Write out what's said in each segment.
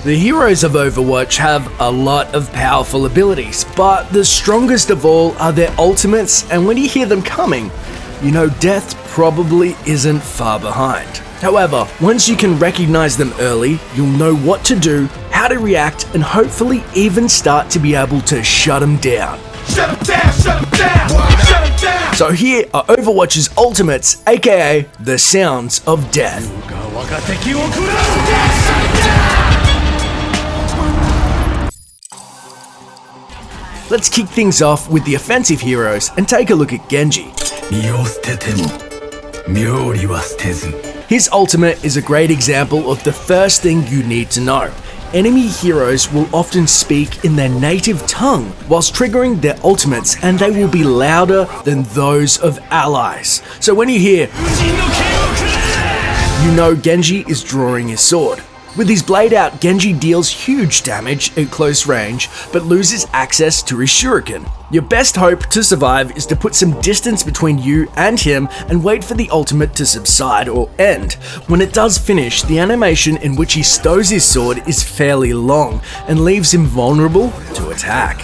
The heroes of Overwatch have a lot of powerful abilities, but the strongest of all are their ultimates, and when you hear them coming, you know death probably isn't far behind. However, once you can recognize them early, you'll know what to do, how to react, and hopefully even start to be able to shut them down. Shut them down, shut them down, shut them down. So here are Overwatch's ultimates, aka the sounds of death. Let's kick things off with the offensive heroes and take a look at Genji. His ultimate is a great example of the first thing you need to know. Enemy heroes will often speak in their native tongue whilst triggering their ultimates, and they will be louder than those of allies. So when you hear, you know Genji is drawing his sword. With his blade out, Genji deals huge damage at close range, but loses access to his shuriken. Your best hope to survive is to put some distance between you and him and wait for the ultimate to subside or end. When it does finish, the animation in which he stows his sword is fairly long and leaves him vulnerable to attack.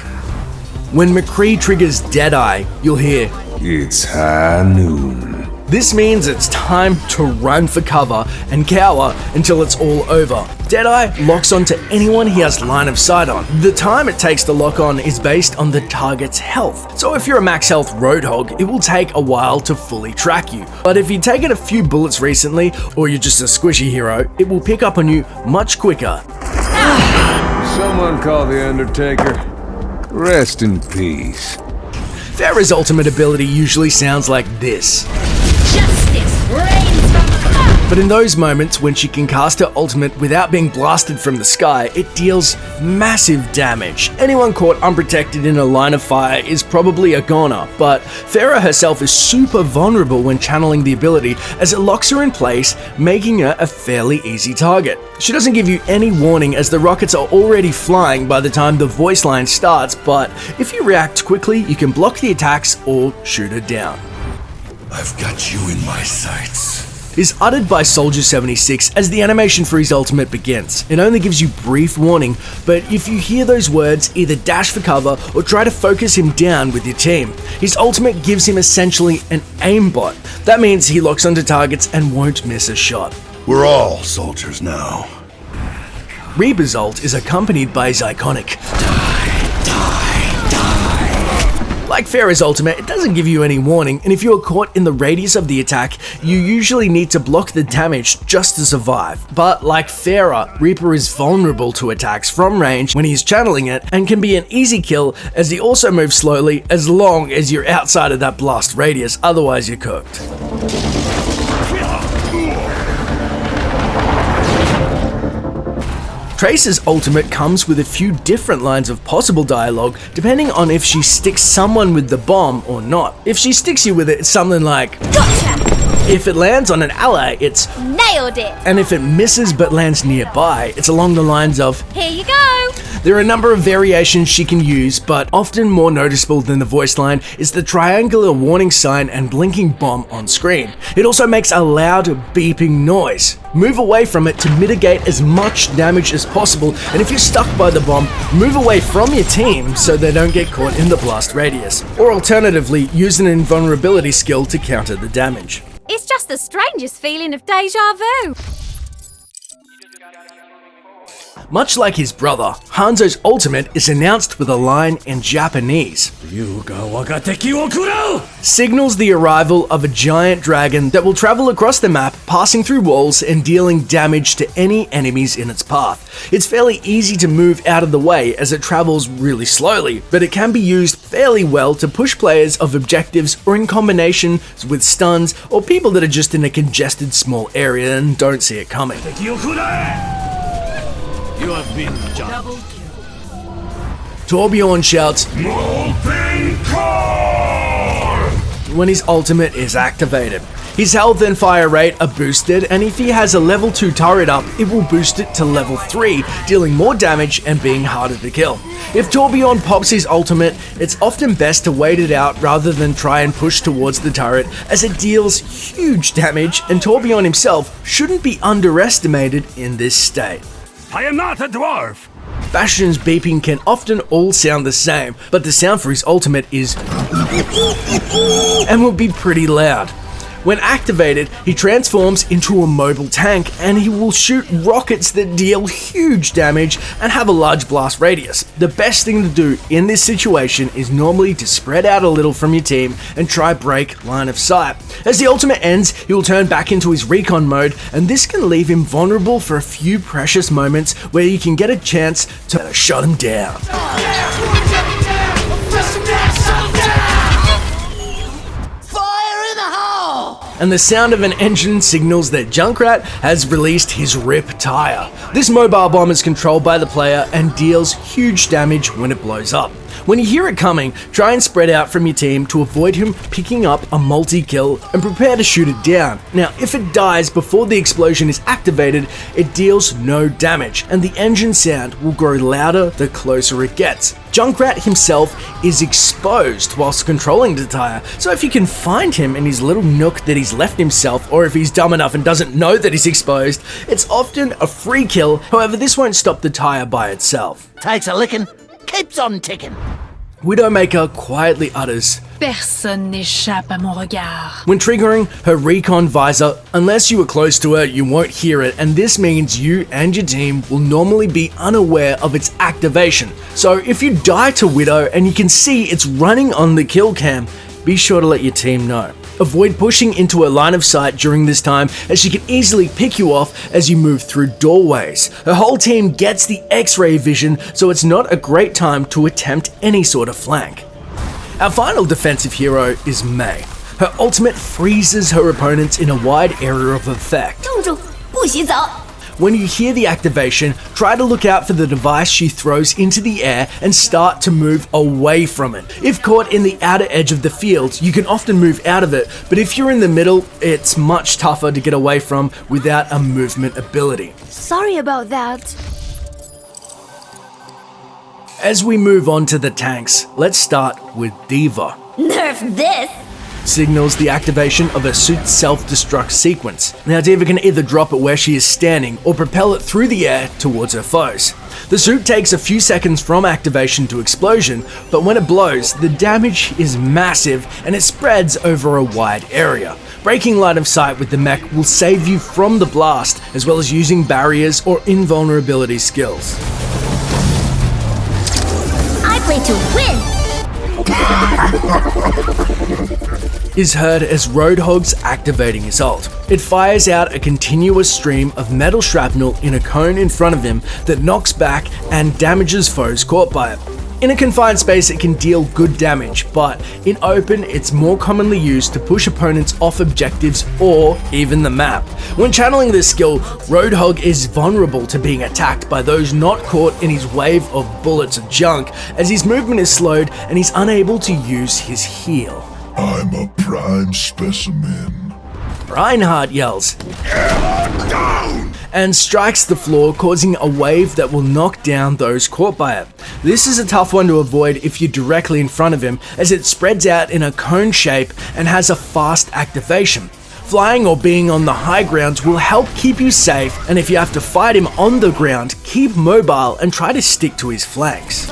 When McCree triggers Deadeye, you'll hear, "It's high noon." This means it's time to run for cover and cower until it's all over. Deadeye locks onto anyone he has line of sight on. The time it takes to lock on is based on the target's health. So if you're a max health Roadhog, it will take a while to fully track you. But if you've taken a few bullets recently, or you're just a squishy hero, it will pick up on you much quicker. Someone call the Undertaker. Rest in peace. Pharah's ultimate ability usually sounds like this. Justice reigns from above. But in those moments when she can cast her ultimate without being blasted from the sky, it deals massive damage. Anyone caught unprotected in a line of fire is probably a goner, but Pharah herself is super vulnerable when channeling the ability, as it locks her in place, making her a fairly easy target. She doesn't give you any warning, as the rockets are already flying by the time the voice line starts, but if you react quickly, you can block the attacks or shoot her down. I've got you in my sights. Is uttered by Soldier 76 as the animation for his ultimate begins. It only gives you brief warning, but if you hear those words, either dash for cover or try to focus him down with your team. His ultimate gives him essentially an aimbot. That means he locks onto targets and won't miss a shot. We're all soldiers now. Reaper's ult is accompanied by his iconic Like Pharah's ultimate, it doesn't give you any warning, and if you are caught in the radius of the attack, you usually need to block the damage just to survive. But like Pharah, Reaper is vulnerable to attacks from range when he's channeling it, and can be an easy kill as he also moves slowly as long as you're outside of that blast radius, otherwise you're cooked. Tracer's ultimate comes with a few different lines of possible dialogue depending on if she sticks someone with the bomb or not. If she sticks you with it, it's something like, Gotcha! If it lands on an ally, it's Nailed it! and if it misses but lands nearby, it's along the lines of, Here you go! There are a number of variations she can use, but often more noticeable than the voice line is the triangular warning sign and blinking bomb on screen. It also makes a loud beeping noise. Move away from it to mitigate as much damage as possible, and if you're stuck by the bomb, move away from your team so they don't get caught in the blast radius. Or alternatively, use an invulnerability skill to counter the damage. It's just the strangest feeling of deja vu. Much like his brother, Hanzo's ultimate is announced with a line in Japanese. Signals the arrival of a giant dragon that will travel across the map, passing through walls and dealing damage to any enemies in its path. It's fairly easy to move out of the way as it travels really slowly, but it can be used fairly well to push players off objectives or in combination with stuns or people that are just in a congested small area and don't see it coming. You have been judged. Torbjorn shouts Molten core! when his ultimate is activated. His health and fire rate are boosted, and if he has a level 2 turret up, it will boost it to level 3, dealing more damage and being harder to kill. If Torbjorn pops his ultimate, it's often best to wait it out rather than try and push towards the turret, as it deals huge damage, and Torbjorn himself shouldn't be underestimated in this state. I am not a dwarf! Bastion's beeping can often all sound the same, but the sound for his ultimate is and will be pretty loud. When activated, he transforms into a mobile tank and he will shoot rockets that deal huge damage and have a large blast radius. The best thing to do in this situation is normally to spread out a little from your team and try break line of sight. As the ultimate ends, he will turn back into his recon mode, and this can leave him vulnerable for a few precious moments where you can get a chance to shut him down. And the sound of an engine signals that Junkrat has released his RIP tire. This mobile bomb is controlled by the player and deals huge damage when it blows up. When you hear it coming, try and spread out from your team to avoid him picking up a multi-kill and prepare to shoot it down. Now, if it dies before the explosion is activated, it deals no damage, and the engine sound will grow louder the closer it gets. Junkrat himself is exposed whilst controlling the tire, so if you can find him in his little nook that he's left himself, or if he's dumb enough and doesn't know that he's exposed, it's often a free kill. However, this won't stop the tire by itself. Takes a licking, keeps on ticking. Widowmaker quietly utters, Personne n'échappe à mon regard. when triggering her recon visor. Unless you are close to her, you won't hear it, and this means you and your team will normally be unaware of its activation. So if you die to Widow and you can see it's running on the kill cam, be sure to let your team know. Avoid pushing into a line of sight during this time, as she can easily pick you off as you move through doorways. Her whole team gets the X-ray vision, so it's not a great time to attempt any sort of flank. Our final defensive hero is Mei. Her ultimate freezes her opponents in a wide area of effect. 冻住，不洗澡。 When you hear the activation, try to look out for the device she throws into the air and start to move away from it. If caught in the outer edge of the field, you can often move out of it, but if you're in the middle, it's much tougher to get away from without a movement ability. Sorry about that. As we move on to the tanks, let's start with Diva. Nerf this. Signals the activation of a suit's self-destruct sequence. Now Diva can either drop it where she is standing or propel it through the air towards her foes. The suit takes a few seconds from activation to explosion, but when it blows, the damage is massive and it spreads over a wide area. Breaking line of sight with the mech will save you from the blast, as well as using barriers or invulnerability skills. I play to win. Is heard as Roadhog's activating his ult. It fires out a continuous stream of metal shrapnel in a cone in front of him that knocks back and damages foes caught by it. In a confined space, it can deal good damage, but in open, it's more commonly used to push opponents off objectives or even the map. When channeling this skill, Roadhog is vulnerable to being attacked by those not caught in his wave of bullets of junk, as his movement is slowed and he's unable to use his heal. I'm a prime specimen. Reinhardt yells and strikes the floor, causing a wave that will knock down those caught by it. This is a tough one to avoid if you're directly in front of him, as it spreads out in a cone shape and has a fast activation. Flying or being on the high ground will help keep you safe, and if you have to fight him on the ground, keep mobile and try to stick to his flanks.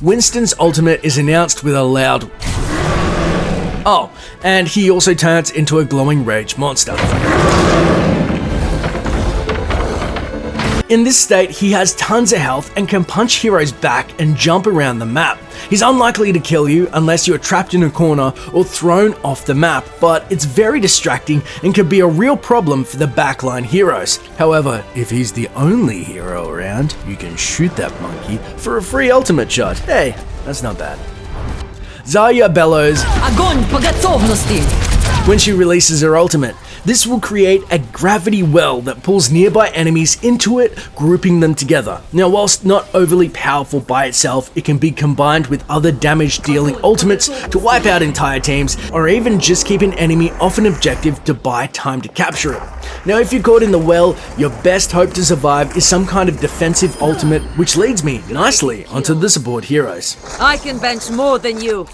Winston's ultimate is announced with a loud oh, and he also turns into a glowing rage monster. In this state, he has tons of health and can punch heroes back and jump around the map. He's unlikely to kill you unless you're trapped in a corner or thrown off the map, but it's very distracting and can be a real problem for the backline heroes. However, if he's the only hero around, you can shoot that monkey for a free ultimate shot. Hey, that's not bad. Zarya bellows Огонь по готовности! when she releases her ultimate. This will create a gravity well that pulls nearby enemies into it, grouping them together. Now, whilst not overly powerful by itself, it can be combined with other damage-dealing ultimates to wipe out entire teams, or even just keep an enemy off an objective to buy time to capture it. Now, if you're caught in the well, your best hope to survive is some kind of defensive ultimate, which leads me nicely onto the support heroes. I can bench more than you.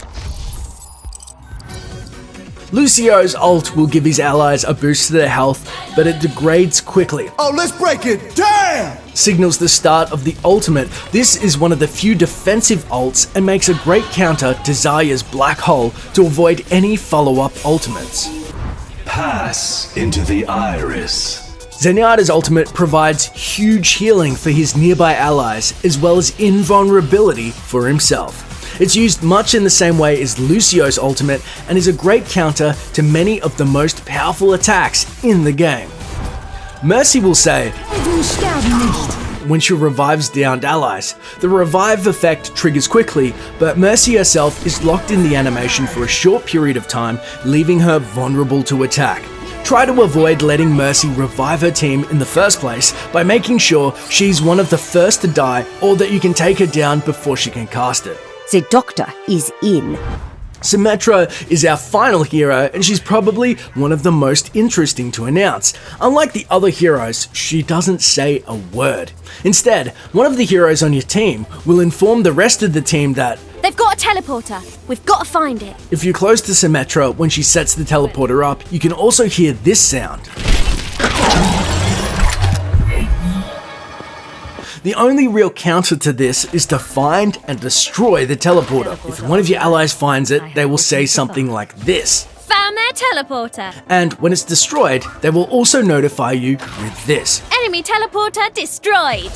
Lucio's ult will give his allies a boost to their health, but it degrades quickly. Oh, let's break it down! Signals the start of the ultimate. This is one of the few defensive ults and makes a great counter to Zarya's Black Hole to avoid any follow-up ultimates. Pass into the iris. Zenyatta's ultimate provides huge healing for his nearby allies, as well as invulnerability for himself. It's used much in the same way as Lucio's ultimate and is a great counter to many of the most powerful attacks in the game. Mercy will say, when she revives downed allies. The revive effect triggers quickly, but Mercy herself is locked in the animation for a short period of time, leaving her vulnerable to attack. Try to avoid letting Mercy revive her team in the first place by making sure she's one of the first to die or that you can take her down before she can cast it. The doctor is in. Symmetra is our final hero, and she's probably one of the most interesting to announce. Unlike the other heroes, she doesn't say a word. Instead, one of the heroes on your team will inform the rest of the team that They've got a teleporter. We've got to find it. if you're close to Symmetra when she sets the teleporter up, you can also hear this sound. The only real counter to this is to find and destroy the teleporter. If one of your allies finds it, they will say something like this. Found their teleporter. And when it's destroyed, they will also notify you with this. Enemy teleporter destroyed.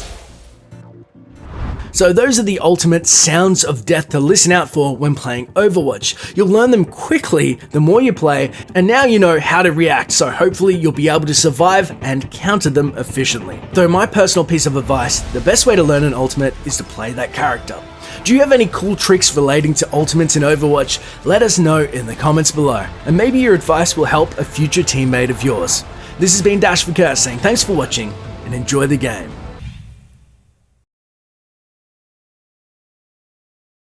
So those are the ultimate sounds of death to listen out for when playing Overwatch. You'll learn them quickly the more you play, and now you know how to react, so hopefully you'll be able to survive and counter them efficiently. Though my personal piece of advice, the best way to learn an ultimate is to play that character. Do you have any cool tricks relating to ultimates in Overwatch? Let us know in the comments below, and maybe your advice will help a future teammate of yours. This has been Dash for Curse saying thanks for watching and enjoy the game.